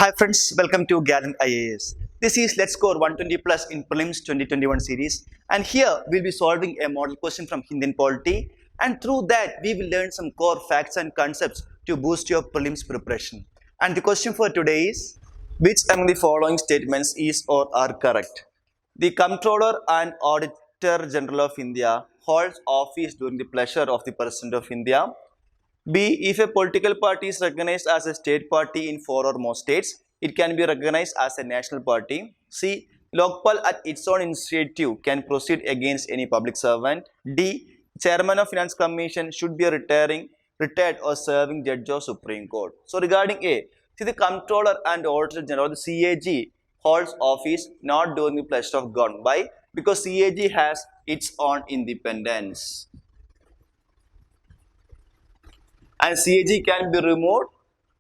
Hi friends, welcome to Gallant IAS. This is Let's Score 120 Plus in Prelims 2021 series, and here we'll be solving a model question from Indian polity, and through that we will learn some core facts and concepts to boost your prelims preparation. And the question for today is, which among the following statements is or are correct? The Comptroller and Auditor General of India holds office during the pleasure of the President of India. B. If a political party is recognized as a state party in four or more states, it can be recognized as a national party. C. Lokpal at its own initiative can proceed against any public servant. D. Chairman of Finance Commission should be a retired or serving judge of Supreme Court. So regarding A, see the Comptroller and Auditor General, the CAG, holds office not during the pleasure of God. Why? Because CAG has its own independence. And CAG can be removed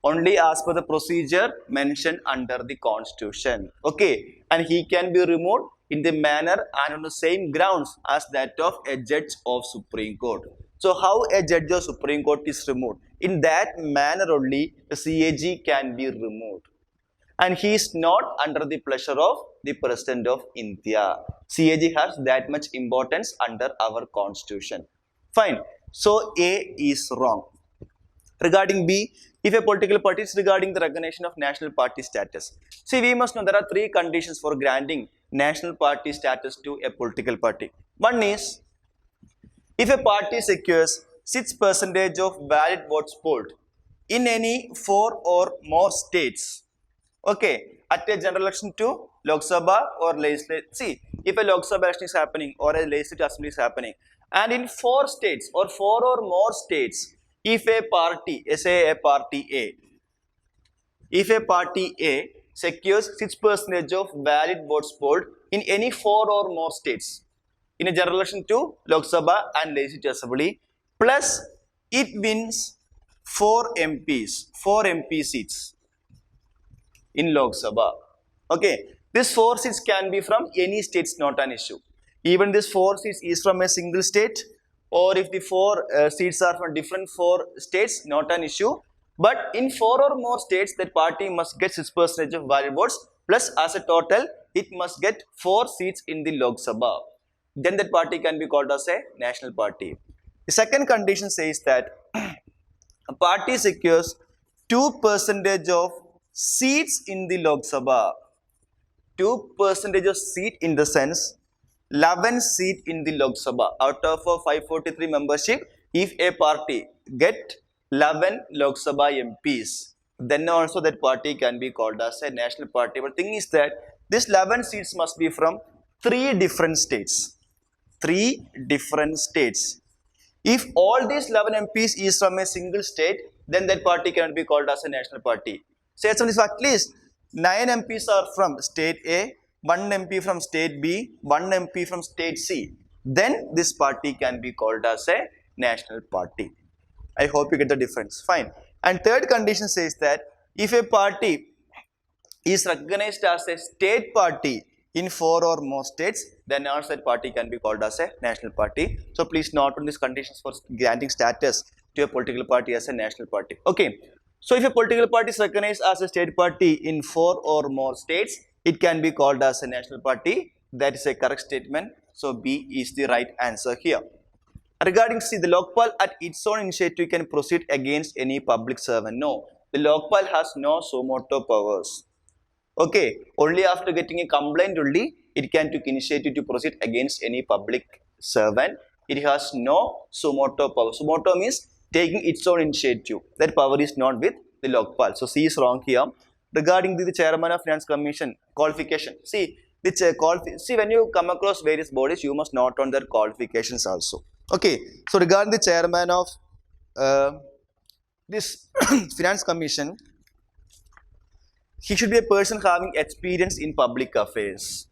only as per the procedure mentioned under the constitution. Okay, and he can be removed in the manner and on the same grounds as that of a judge of Supreme Court. So how a judge of Supreme Court is removed? In that manner only the CAG can be removed. And he is not under the pleasure of the President of India. CAG has that much importance under our constitution. Fine. So A is wrong. Regarding B, if a political party is regarding the recognition of national party status. See, we must know there are three conditions for granting national party status to a political party. One is, if a party secures 6% of valid votes polled in any four or more states, okay, at a general election to Lok Sabha or legislature. See, if a Lok Sabha election is happening or a legislative assembly is happening, and in four states or four or more states, if a party, say a party A, if a party A secures 6% of valid votes polled in any four or more states, in a general election to Lok Sabha and legislative assembly, plus it wins 4 MP seats in Lok Sabha. Okay, these 4 seats can be from any states, not an issue. Even this 4 seats is from a single state, or if the 4 seats are from different 4 states, not an issue. But in 4 or more states, that party must get 6% of valid votes, plus as a total, it must get 4 seats in the Lok Sabha. Then that party can be called as a national party. The second condition says that a party secures 2% of seats in the Lok Sabha. 2% of seat in the sense 11 seat in the Lok Sabha. Out of a 543 membership, if a party get 11 Lok Sabha MPs, then also that party can be called as a national party. But the thing is that this 11 seats must be from 3 different states. 3 different states. If all these 11 MPs is from a single state, then that party cannot be called as a national party. Say at least 9 MPs are from state A, 1 MP from state B, 1 MP from state C. Then this party can be called as a national party. I hope you get the difference. Fine. And third condition says that if a party is recognized as a state party in 4 or more states, then also that party can be called as a national party. So please note on these conditions for granting status to a political party as a national party. Okay. So if a political party is recognized as a state party in 4 or more states, it can be called as a national party. That is a correct statement. So B is the right answer here. Regarding C, the Lokpal at its own initiative can proceed against any public servant. No, the Lokpal has no suo motu powers. Okay, only after getting a complaint only, it can take initiative to proceed against any public servant. It has no suo motu power. Suo motu means taking its own initiative. That power is not with the Lokpal. So C is wrong here. Regarding the Chairman of Finance Commission qualification, see when you come across various bodies, you must note on their qualifications also. Okay, so regarding the Chairman of this Finance Commission, he should be a person having experience in public affairs.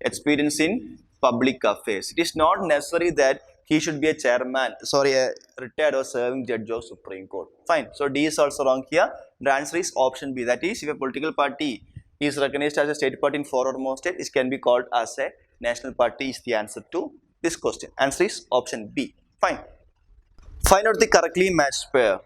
Experience in public affairs. It is not necessary that he should be a retired or serving judge of Supreme Court. Fine. So D is also wrong here. The answer is option B. That is, if a political party is recognized as a state party in 4 or more states, it can be called as a national party is the answer to this question. Answer is option B. Fine. Find out the correctly matched pair.